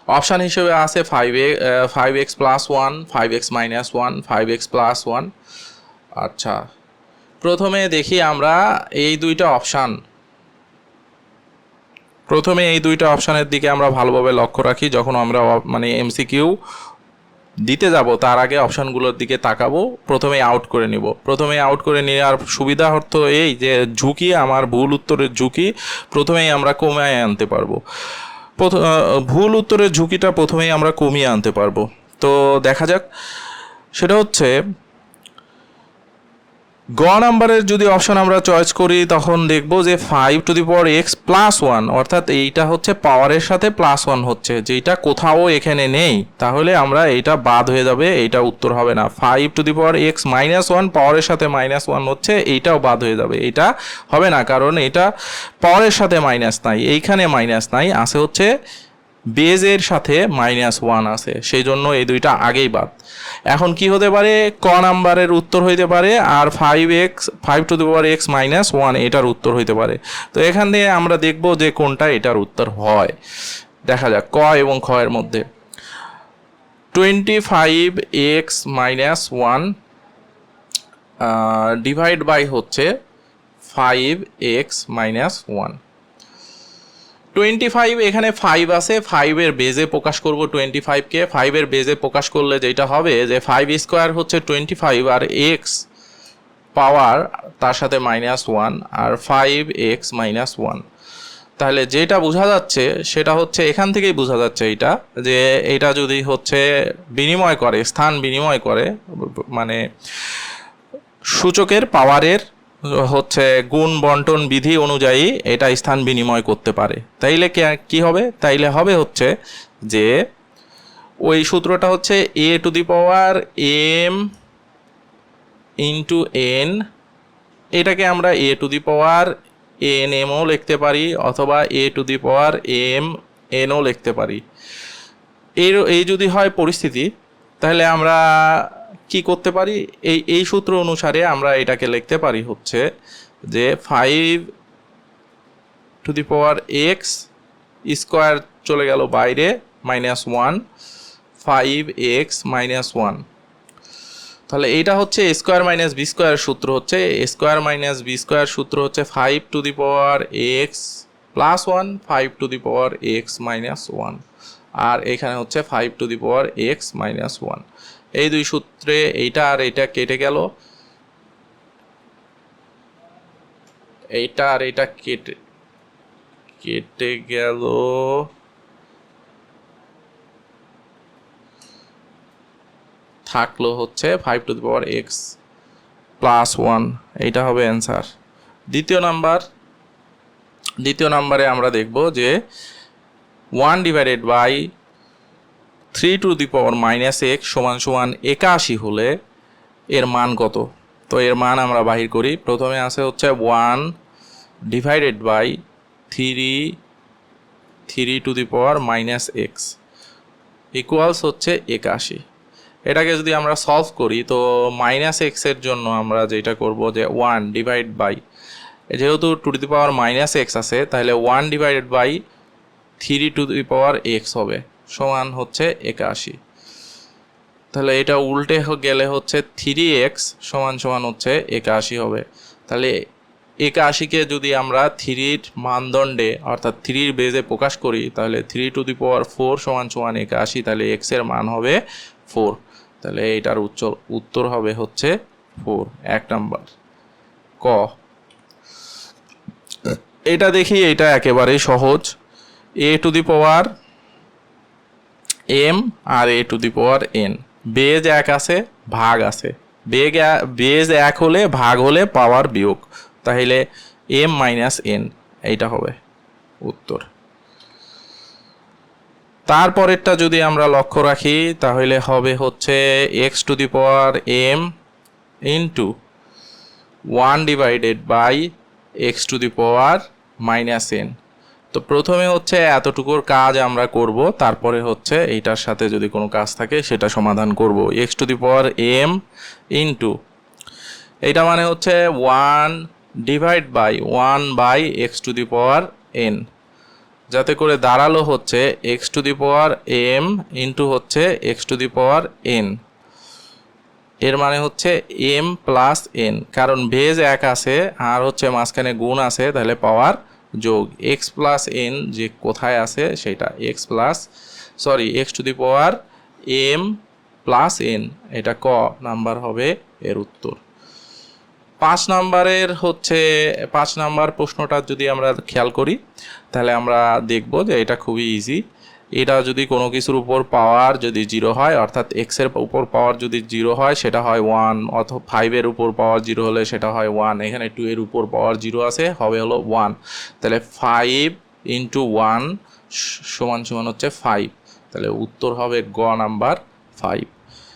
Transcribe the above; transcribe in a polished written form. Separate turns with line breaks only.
Option হিসেবে আছে 5x plus 1, 5x minus 1, 5x plus 1। আচ্ছা, প্রথমে দেখি আমরা এই দুইটা অপশান, প্রথমে এই দুইটা অপশানের দিকে আমরা ভালোভাবে লক্ষ্য রাখি। যখন আমরা মানে এমসিকিউ দিতে যাব তার আগে অপশানগুলোর দিকে তাকাবো, প্রথমে আউট করে নিব। প্রথমে আউট করে নেওয়ার সুবিধা অর্থ এই যে ঝুঁকি, আমার ভুল উত্তরের ঝুঁকি প্রথমেই আমরা কমিয়ে আনতে পারবো। ভুল উত্তরের ঝুঁকিটা প্রথমেই আমরা কমিয়ে আনতে পারবো। তো দেখা যাক, সেটা হচ্ছে গ নাম্বারের যদি অপশন আমরা চয়েস করি তখন দেখব যে 5x প্লাস 1, অর্থাৎ এইটা হচ্ছে পাওয়ারের সাথে প্লাস 1 হচ্ছে, যেটা কোথাও এখানে নেই। তাহলে আমরা এইটা বাদ হয়ে যাবে, এইটা উত্তর হবে না। 5x মাইনাস 1 পাওয়ারের সাথে মাইনাস 1 হচ্ছে, এইটাও বাদ হয়ে যাবে, এইটা হবে না, কারণ এটা পাওয়ারের সাথে মাইনাস নাই, এইখানে মাইনাস নাই, আছে হচ্ছে বেজের সাথে -1 আছে, সেই জন্য এই দুইটা আগেই বাদ। এখন কি হতে পারে, ক নাম্বারের উত্তর হইতে পারে আর 5x মাইনাস 1 এটার উত্তর হইতে পারে। তো এখান থেকে আমরা দেখব যে কোনটা এটার উত্তর হয়। দেখা যাক ক এবং খ এর মধ্যে 25x মাইনাস 1 ডিভাইড বাই হচ্ছে 5x মাইনাস 1। 25 এখানে 5 আছে, 5 এর বেজে প্রকাশ করব 25 কে। 5 এর বেজে প্রকাশ করলে যেটা হবে যে 5 স্কয়ার হচ্ছে 25 আর x পাওয়ার তার সাথে -1 আর 5x মাইনাস 1। তাহলে যেটা বোঝা যাচ্ছে সেটা হচ্ছে এখান থেকেই বোঝা যাচ্ছে এইটা, যে এটা যদি হচ্ছে বিনিময় করে, স্থান বিনিময় করে, মানে সূচকের পাওয়ারের হচ্ছে গুণ বন্টন বিধি অনুযায়ী এটা স্থান বিনিময় করতে পারে। তাইলে কি হবে, তাইলে হবে হচ্ছে যে ওই সূত্রটা হচ্ছে a to the power m into n, এটাকে আমরা a to the power n ও লিখতে পারি অথবা a to the power m n ও লিখতে পারি। এই যদি হয় পরিস্থিতি, তাহলে আমরা কি করতে পারি, এই সূত্র অনুসারে আমরা এটাকে লিখতে পারি হচ্ছে যে 5 two the power x square চলে গেল বাইরে -1, 5x মাইনাস 1। তাহলে এইটা হচ্ছে a square minus b square সূত্র, হচ্ছে a square minus b square সূত্র হচ্ছে 5 two the power x plus 1, 5 two the power x minus 1, আর এখানে হচ্ছে 5 two the power x minus 1। এই দুই সূত্রে এইটা আর এটা কেটে গেল, এইটা আর এটা কেটে গেল, থাকলো হচ্ছে 5 two the power x plus 1, এইটা হবে অ্যান্সার। দ্বিতীয় নাম্বারে আমরা দেখব যে 1 divided by 3 to the power minus x সমান 81 হলে এর মান কত। তো এর মান আমরা বাহির করি। প্রথমে আছে হচ্ছে 1 divided by 3 to the power minus x equals হচ্ছে 81। এটাকে যদি আমরা সলভ করি তো -x এর জন্য আমরা যেটা করব যে 1 ডিভাইড বাই, যেহেতু টু দি পাওয়ার -x আছে তাহলে 1 divided by 3 to the power x হবে সমান হচ্ছে 81। তাহলে এটা উল্টে গেলে হচ্ছে 3x সমান হচ্ছে 81 হবে। তাহলে 81কে যদি আমরা 3-র মানদণ্ডে অর্থাৎ 3-র বেজে প্রকাশ করি তাহলে 3 টু দি পাওয়ার 4 সমান 81, তাহলে x এর মান হবে 4। তাহলে এটার উত্তর হবে হচ্ছে 4, 1 নাম্বার ক। এটা দেখি, এটা একেবারেই সহজ। a to the power m আর a to the power n, base 1 আছে, ভাগ আছে, বেজ 1 হলে ভাগ হলে পাওয়ার বিয়োগ, তাহলে m মাইনাস n এইটা হবে উত্তর। তারপরেরটা যদি আমরা লক্ষ্য রাখি তাহলে হবে হচ্ছে x to the power m into 1 divided by x to the power minus n। তো প্রথমে হচ্ছে এতটুকুর কাজ আমরা করব, তারপরে হচ্ছে এইটার সাথে যদি কোনো কাজ থাকে সেটা সমাধান করব। x to the power m into এইটা মানে হচ্ছে 1 divide by 1 by x to the power n যাতে করে দাঁড়ালো হচ্ছে x to the power m into হচ্ছে x to the power n. এর মানে হচ্ছে এম প্লাস এন, কারণ বেজ এক আছে আর হচ্ছে মাঝখানে গুণ আছে, তাহলে পাওয়ার যোগ এক্স প্লাস এন যে কোথায় আছে সেটা x to the power m plus n, এটা ক নাম্বার হবে এর উত্তর। 5 নাম্বার প্রশ্নটা যদি আমরা খেয়াল করি তাহলে আমরা দেখব যে এটা খুবই ইজি। এটা যদি কোনো কিছুর উপর পাওয়ার যদি 0 হয়, অর্থাৎ এক্সের উপর পাওয়ার যদি 0 হয় সেটা হয় 1, অথবা 5-এর উপর পাওয়ার 0 হলে সেটা হয় 1। এখানে 2 এর উপর পাওয়ার 0 আছে, হবে হলো 1। তাহলে 5 ইন্টু 1 সমান সমান হচ্ছে 5, তাহলে উত্তর হবে গ নাম্বার 5।